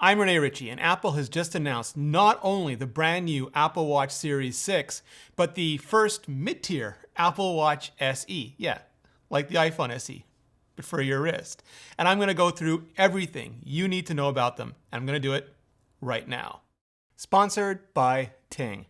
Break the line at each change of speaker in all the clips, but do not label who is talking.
I'm Rene Ritchie, and Apple has just announced not only the brand new Apple Watch Series 6, but the first mid-tier Apple Watch SE. Yeah, like the iPhone SE, but for your wrist. And I'm going to go through everything you need to know about them, and I'm going to do it right now. Sponsored by Ting.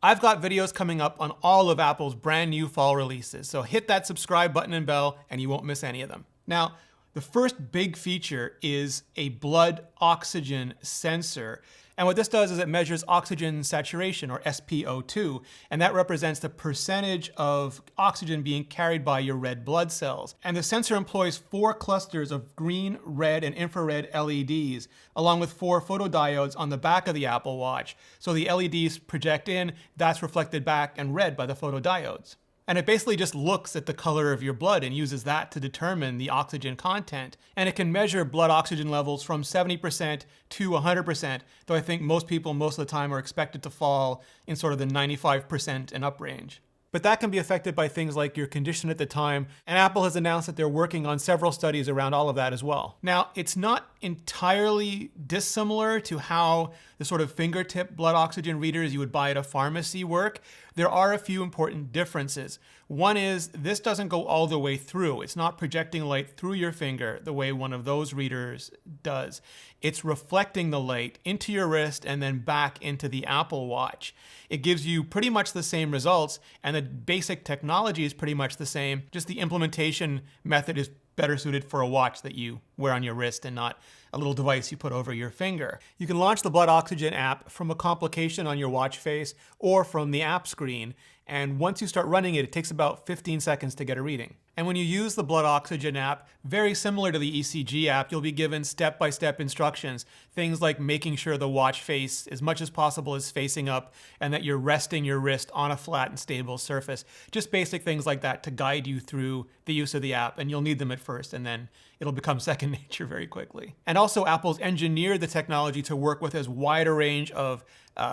I've got videos coming up on all of Apple's brand new fall releases, so hit that subscribe button and bell and you won't miss any of them. Now, the first big feature is a blood oxygen sensor. And what this does is it measures oxygen saturation, or SpO2, and that represents the percentage of oxygen being carried by your red blood cells. And the sensor employs 4 clusters of green, red, and infrared LEDs, along with 4 photodiodes on the back of the Apple Watch. So the LEDs project in, that's reflected back and read by the photodiodes. And it basically just looks at the color of your blood and uses that to determine the oxygen content. And it can measure blood oxygen levels from 70% to 100%, though I think most people most of the time are expected to fall in sort of the 95% and up range. But that can be affected by things like your condition at the time, and Apple has announced that they're working on several studies around all of that as well. Now, it's not entirely dissimilar to how the sort of fingertip blood oxygen readers you would buy at a pharmacy work. There are a few important differences. One is this doesn't go all the way through. It's not projecting light through your finger the way one of those readers does. It's reflecting the light into your wrist and then back into the Apple Watch. It gives you pretty much the same results, and the basic technology is pretty much the same. Just the implementation method is better suited for a watch that you wear on your wrist and not a little device you put over your finger. You can launch the Blood Oxygen app from a complication on your watch face or from the app screen. And once you start running it, it takes about 15 seconds to get a reading. And when you use the Blood Oxygen app, very similar to the ECG app, you'll be given step-by-step instructions. Things like making sure the watch face, as much as possible, is facing up and that you're resting your wrist on a flat and stable surface. Just basic things like that to guide you through the use of the app. And you'll need them at first, and then it'll become second nature very quickly. And also, Apple's engineered the technology to work with as wide a range of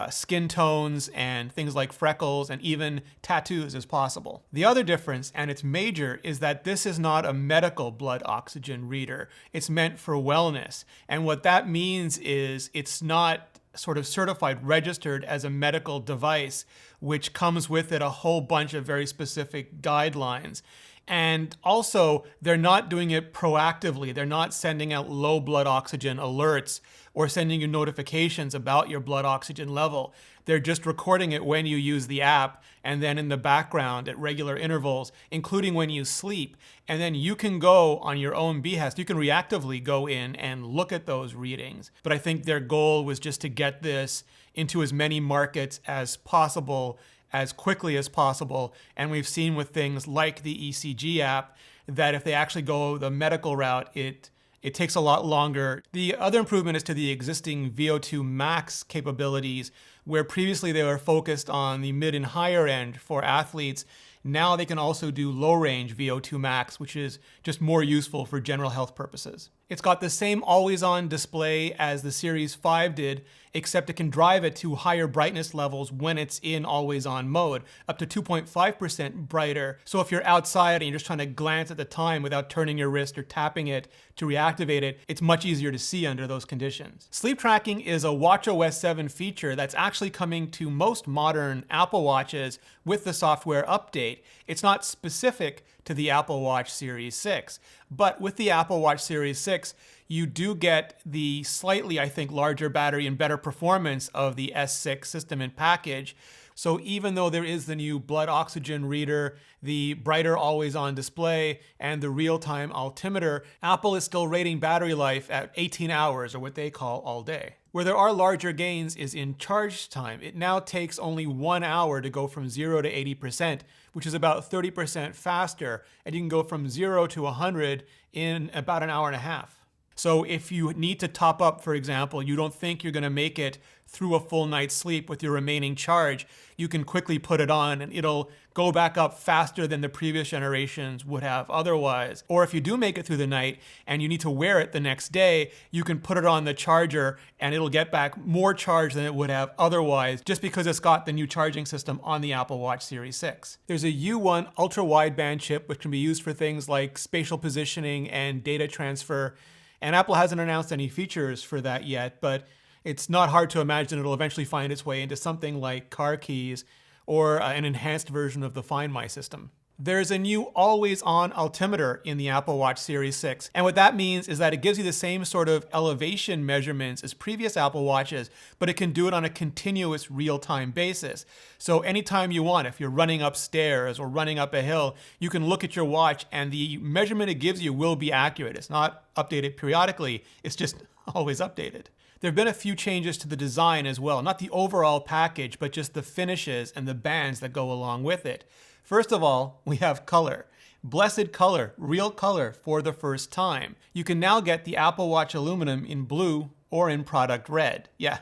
skin tones and things like freckles and even tattoos as possible. The other difference, and it's major, is that this is not a medical blood oxygen reader. It's meant for wellness. And what that means is it's not sort of certified, registered as a medical device, which comes with it a whole bunch of very specific guidelines. And also, they're not doing it proactively. They're not sending out low blood oxygen alerts or sending you notifications about your blood oxygen level. They're just recording it when you use the app and then in the background at regular intervals, including when you sleep. And then you can go on your own behest. You can reactively go in and look at those readings. But I think their goal was just to get this into as many markets as possible, as quickly as possible. And we've seen with things like the ECG app that if they actually go the medical route, it takes a lot longer. The other improvement is to the existing VO2 Max capabilities, where previously they were focused on the mid and higher end for athletes. Now they can also do low-range VO2 Max, which is just more useful for general health purposes. It's got the same always-on display as the Series 5 did, except it can drive it to higher brightness levels when it's in always-on mode, up to 2.5% brighter. So if you're outside and you're just trying to glance at the time without turning your wrist or tapping it to reactivate it, it's much easier to see under those conditions. Sleep tracking is a watchOS 7 feature that's actually coming to most modern Apple Watches with the software update. It's not specific to the Apple Watch Series 6, but with the Apple Watch Series 6, you do get the slightly, I think, larger battery and better performance of the S6 system and package. So even though there is the new blood oxygen reader, the brighter always-on display, and the real-time altimeter, Apple is still rating battery life at 18 hours, or what they call all day. Where there are larger gains is in charge time. It now takes only 1 hour to go from 0 to 80%, which is about 30% faster, and you can go from 0 to 100 in about an hour and a half. So if you need to top up, for example, you don't think you're going to make it through a full night's sleep with your remaining charge, you can quickly put it on and it'll go back up faster than the previous generations would have otherwise. Or if you do make it through the night and you need to wear it the next day, you can put it on the charger and it'll get back more charge than it would have otherwise, just because it's got the new charging system on the Apple Watch Series 6. There's a U1 ultra-wideband chip which can be used for things like spatial positioning and data transfer. And Apple hasn't announced any features for that yet, but it's not hard to imagine it'll eventually find its way into something like car keys or an enhanced version of the Find My system. There's a new always-on altimeter in the Apple Watch Series 6. And what that means is that it gives you the same sort of elevation measurements as previous Apple Watches, but it can do it on a continuous real-time basis. So anytime you want, if you're running upstairs or running up a hill, you can look at your watch and the measurement it gives you will be accurate. It's not updated periodically, it's just always updated. There have been a few changes to the design as well, not the overall package, but just the finishes and the bands that go along with it. First of all, we have color. Blessed color, real color for the first time. You can now get the Apple Watch aluminum in blue or in product red. Yeah.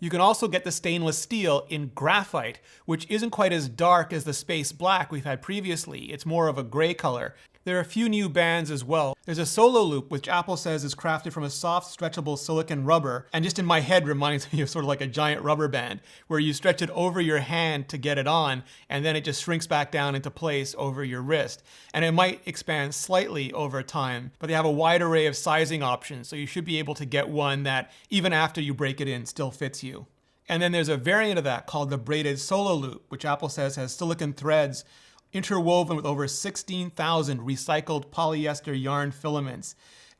You can also get the stainless steel in graphite, which isn't quite as dark as the space black we've had previously. It's more of a gray color. There are a few new bands as well. There's a Solo Loop, which Apple says is crafted from a soft, stretchable silicon rubber, and just in my head reminds me of sort of like a giant rubber band, where you stretch it over your hand to get it on, and then it just shrinks back down into place over your wrist. And it might expand slightly over time, but they have a wide array of sizing options, so you should be able to get one that, even after you break it in, still fits you. And then there's a variant of that called the Braided Solo Loop, which Apple says has silicon threads interwoven with over 16,000 recycled polyester yarn filaments.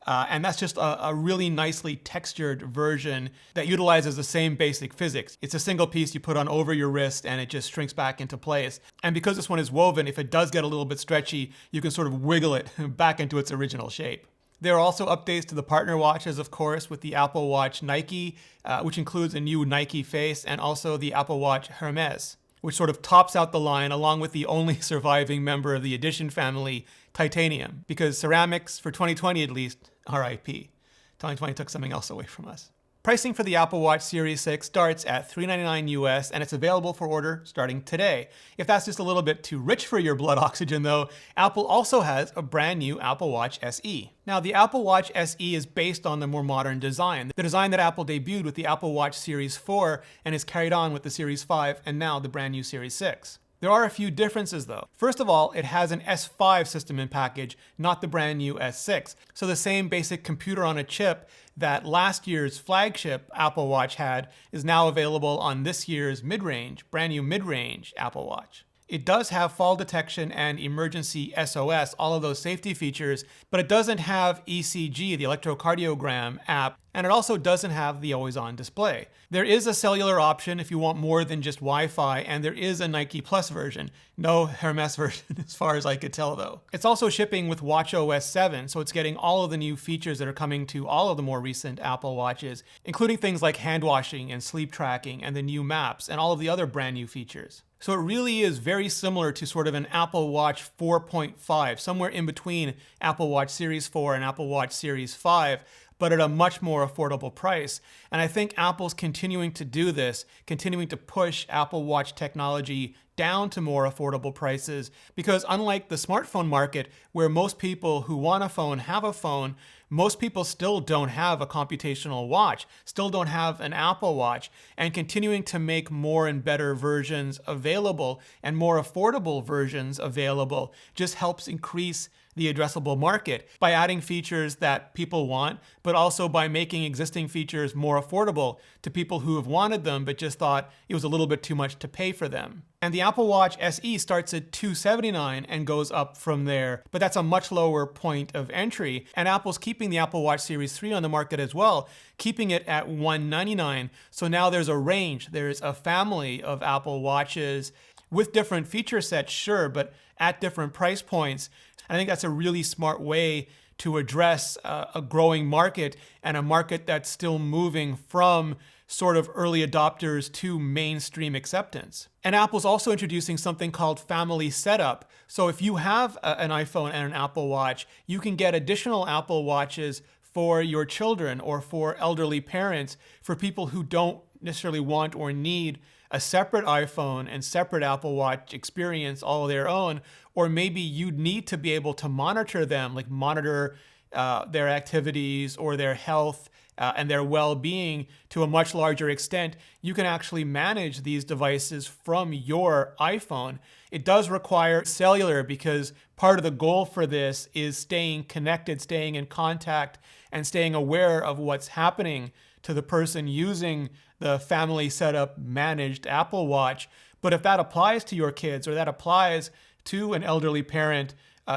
And that's just a really nicely textured version that utilizes the same basic physics. It's a single piece you put on over your wrist and it just shrinks back into place. And because this one is woven, if it does get a little bit stretchy, you can sort of wiggle it back into its original shape. There are also updates to the partner watches, of course, with the Apple Watch Nike, which includes a new Nike face, and also the Apple Watch Hermes, which sort of tops out the line along with the only surviving member of the Edition family, titanium, because ceramics, for 2020 at least, RIP. 2020 took something else away from us. Pricing for the Apple Watch Series 6 starts at $399 US, and it's available for order starting today. If that's just a little bit too rich for your blood oxygen though, Apple also has a brand new Apple Watch SE. Now, the Apple Watch SE is based on the more modern design, the design that Apple debuted with the Apple Watch Series 4 and is carried on with the Series 5 and now the brand new Series 6. There are a few differences though. First of all, it has an S5 system in package, not the brand new S6. So the same basic computer on a chip that last year's flagship Apple Watch had is now available on this year's mid-range, brand new mid-range Apple Watch. It does have fall detection and emergency SOS, all of those safety features, but it doesn't have ECG, the electrocardiogram app, and it also doesn't have the always-on display. There is a cellular option if you want more than just Wi-Fi, and there is a Nike Plus version. No Hermes version as far as I could tell though. It's also shipping with watchOS 7, so it's getting all of the new features that are coming to all of the more recent Apple Watches, including things like hand washing and sleep tracking and the new maps and all of the other brand new features. So it really is very similar to sort of an Apple Watch 4.5, somewhere in between Apple Watch Series 4 and Apple Watch Series 5, but at a much more affordable price. And I think Apple's continuing to do this, continuing to push Apple Watch technology down to more affordable prices, because unlike the smartphone market, where most people who want a phone have a phone, most people still don't have a computational watch, still don't have an Apple Watch, and continuing to make more and better versions available and more affordable versions available just helps increase the addressable market by adding features that people want, but also by making existing features more affordable to people who have wanted them but just thought it was a little bit too much to pay for them. And the Apple Watch SE starts at $279 and goes up from there, but that's a much lower point of entry. And Apple's keeping the Apple Watch Series 3 on the market as well, keeping it at $199. So now there's a range, there's a family of Apple Watches with different feature sets, sure, but at different price points. I think that's a really smart way to address a growing market, and a market that's still moving from sort of early adopters to mainstream acceptance. And Apple's also introducing something called Family Setup. So if you have an iPhone and an Apple Watch, you can get additional Apple Watches for your children or for elderly parents, for people who don't necessarily want or need a separate iPhone and separate Apple Watch experience all their own, or maybe you need to be able to monitor them, like monitor their activities or their health and their well-being to a much larger extent, you can actually manage these devices from your iPhone. It does require cellular because part of the goal for this is staying connected, staying in contact, and staying aware of what's happening to the person using the family setup managed Apple Watch. But if that applies to your kids, or that applies to an elderly parent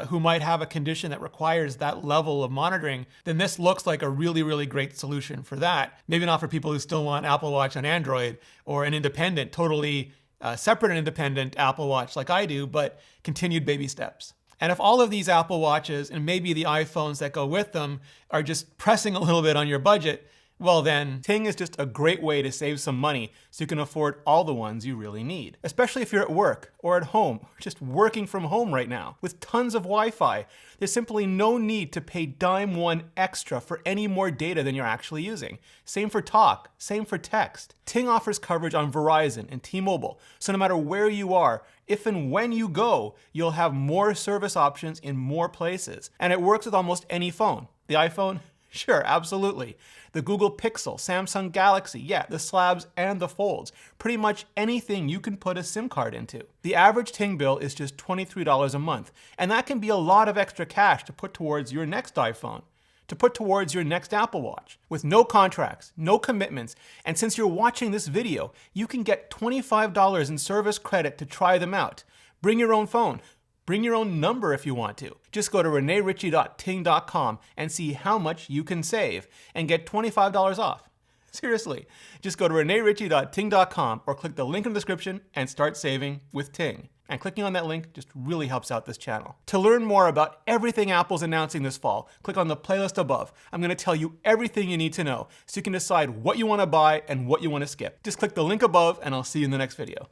who might have a condition that requires that level of monitoring, then this looks like a really, really great solution for that. Maybe not for people who still want Apple Watch on Android or an independent, totally separate and independent Apple Watch like I do, but continued baby steps. And if all of these Apple Watches and maybe the iPhones that go with them are just pressing a little bit on your budget, well then, Ting is just a great way to save some money so you can afford all the ones you really need. Especially if you're at work or at home, or just working from home right now. With tons of Wi-Fi, there's simply no need to pay dime one extra for any more data than you're actually using. Same for talk, same for text. Ting offers coverage on Verizon and T-Mobile, so no matter where you are, if and when you go, you'll have more service options in more places. And it works with almost any phone. The iPhone? Sure, absolutely. The Google Pixel, Samsung Galaxy, yeah, the slabs and the folds. Pretty much anything you can put a SIM card into. The average Ting bill is just $23 a month, and that can be a lot of extra cash to put towards your next iPhone, to put towards your next Apple Watch. With no contracts, no commitments, and since you're watching this video, you can get $25 in service credit to try them out. Bring your own phone. Bring your own number if you want to. Just go to reneeritchie.ting.com and see how much you can save and get $25 off. Seriously, just go to reneeritchie.ting.com or click the link in the description and start saving with Ting. And clicking on that link just really helps out this channel. To learn more about everything Apple's announcing this fall, click on the playlist above. I'm going to tell you everything you need to know so you can decide what you want to buy and what you want to skip. Just click the link above and I'll see you in the next video.